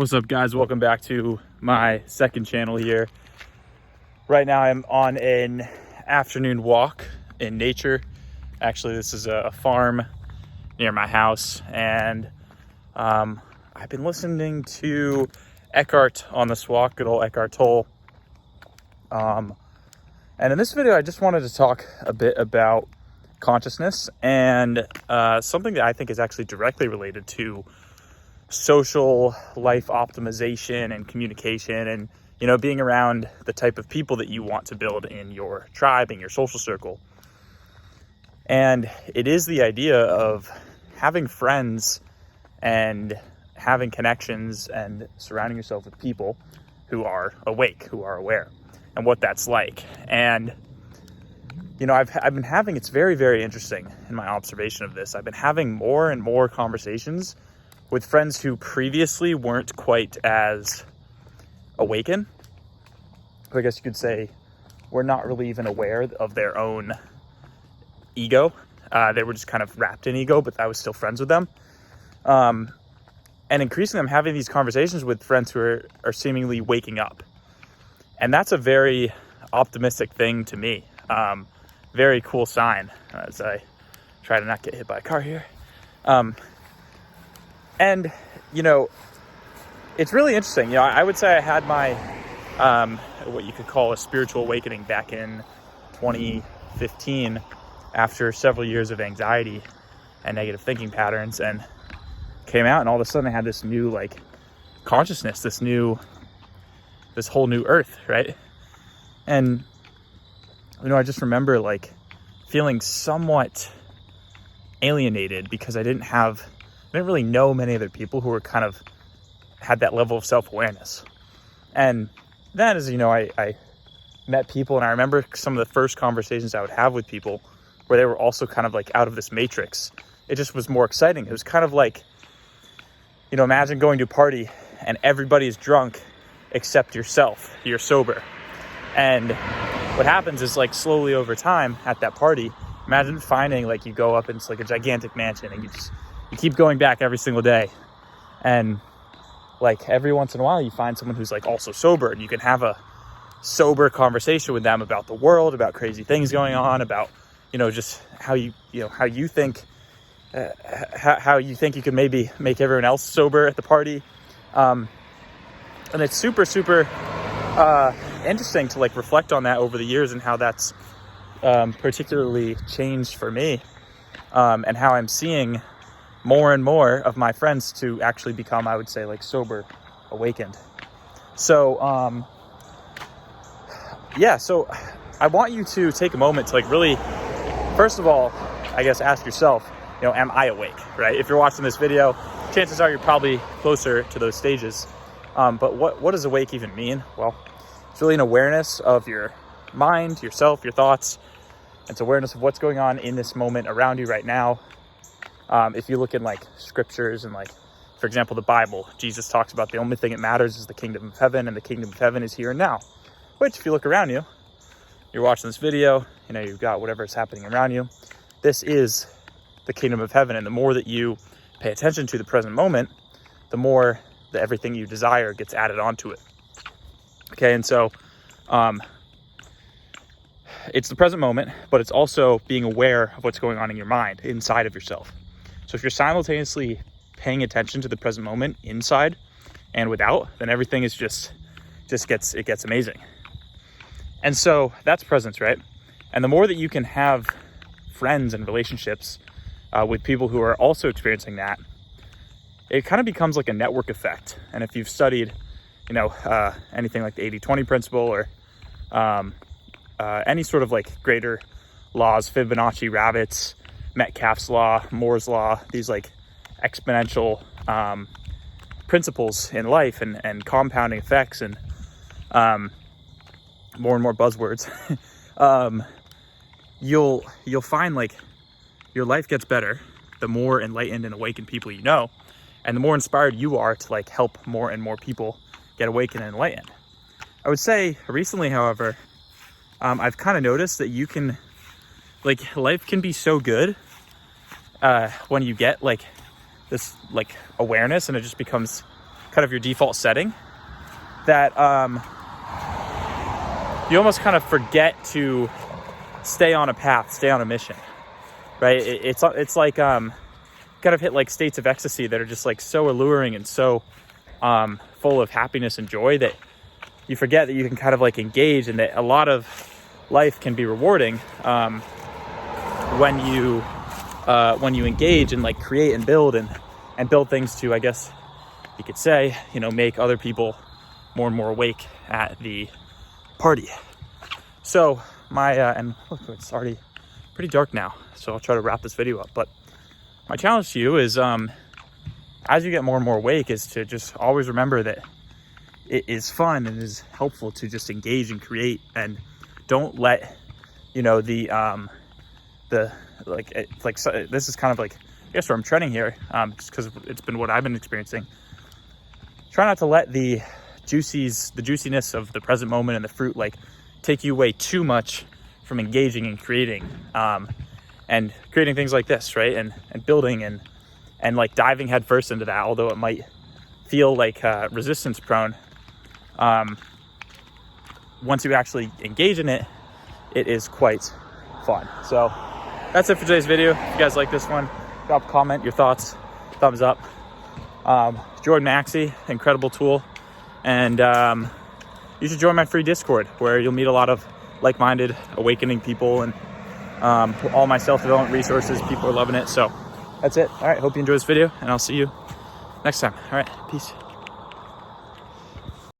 What's up, guys? Welcome back to my second channel here. Right now I'm on an afternoon walk in nature. Actually, this is a farm near my house, and I've been listening to Eckhart on this walk, good old Eckhart Tolle. And in this video, I just wanted to talk a bit about consciousness and something that I think is actually directly related to social life optimization and communication, and being around the type of people that you want to build in your tribe, in your social circle. And it is the idea of having friends and having connections and surrounding yourself with people who are awake, who are aware, and what that's like. And I've been having, it's very, very interesting in my observation of this. I've been having more and more conversations with friends who previously weren't quite as awakened. I guess you could say were not really even aware of their own ego. They were just kind of wrapped in ego, but I was still friends with them. And increasingly, I'm having these conversations with friends who are seemingly waking up. And that's a very optimistic thing to me. Very cool sign as I try to not get hit by a car here. And, it's really interesting. I would say I had my, what you could call a spiritual awakening back in 2015 after several years of anxiety and negative thinking patterns, and came out, and all of a sudden I had this new, consciousness, this whole new earth, right? And, I just remember, feeling somewhat alienated because I didn't really know many other people who were kind of had that level of self-awareness. And then as I met people, and I remember some of the first conversations I would have with people where they were also kind of out of this matrix. It just was more exciting. It was kind of imagine going to a party and everybody is drunk except yourself. You're sober. And what happens is slowly over time at that party, imagine finding you go up and it's a gigantic mansion, and you keep going back every single day, and every once in a while you find someone who's also sober, and you can have a sober conversation with them about the world, about crazy things going on, about just how you think how you think you can maybe make everyone else sober at the party. And it's super interesting to reflect on that over the years, and how that's particularly changed for me, and how I'm seeing more and more of my friends to actually become, I would say, sober awakened. So so I want you to take a moment to really, first of all, I guess, ask yourself, am I awake, right? If you're watching this video, chances are you're probably closer to those stages. But what does awake even mean? Well, it's really an awareness of your mind, yourself, your thoughts. It's awareness of what's going on in this moment around you right now. If you look in scriptures and for example, the Bible, Jesus talks about the only thing that matters is the kingdom of heaven, and the kingdom of heaven is here and now. Which, if you look around you, you're watching this video, you've got whatever's happening around you. This is the kingdom of heaven. And the more that you pay attention to the present moment, the more that everything you desire gets added onto it. Okay, and so it's the present moment, but it's also being aware of what's going on in your mind, inside of yourself. So if you're simultaneously paying attention to the present moment inside and without, then everything is just gets amazing. And so that's presence, right? And the more that you can have friends and relationships with people who are also experiencing that, it kind of becomes a network effect. And if you've studied, anything like the 80-20 principle, or any sort of greater laws, Fibonacci rabbits, Metcalfe's law, Moore's law, these exponential principles in life, and compounding effects, and more and more buzzwords, you'll find your life gets better the more enlightened and awakened people you know, and the more inspired you are to help more and more people get awakened and enlightened. I would say recently, however, I've kind of noticed that you can, life can be so good when you get this awareness, and it just becomes kind of your default setting, that you almost kind of forget to stay on a path, stay on a mission, right? It's like kind of hit like states of ecstasy that are just like so alluring and so full of happiness and joy that you forget that you can kind of like engage, and that a lot of life can be rewarding when you engage and like create and build things to, I guess you could say, you know, make other people more and more awake at the party. So and look, it's already pretty dark now, so I'll try to wrap this video up. But my challenge to you is, as you get more and more awake, is to just always remember that it is fun and is helpful to just engage and create, and don't let, you know, this is kind of like, I guess, where I'm treading here, just because it's been what I've been experiencing. Try not to let the juiciness of the present moment and the fruit like take you away too much from engaging and creating, and creating things like this, right? And building and like diving headfirst into that, although it might feel like resistance prone. Once you actually engage in it, it is quite fun. So that's it for today's video. If you guys like this one, drop a comment, your thoughts, thumbs up. Jordan Maxey, incredible tool. And you should join my free Discord, where you'll meet a lot of like-minded, awakening people, and all my self-development resources. People are loving it. So that's it. All right, hope you enjoyed this video, and I'll see you next time. All right, peace.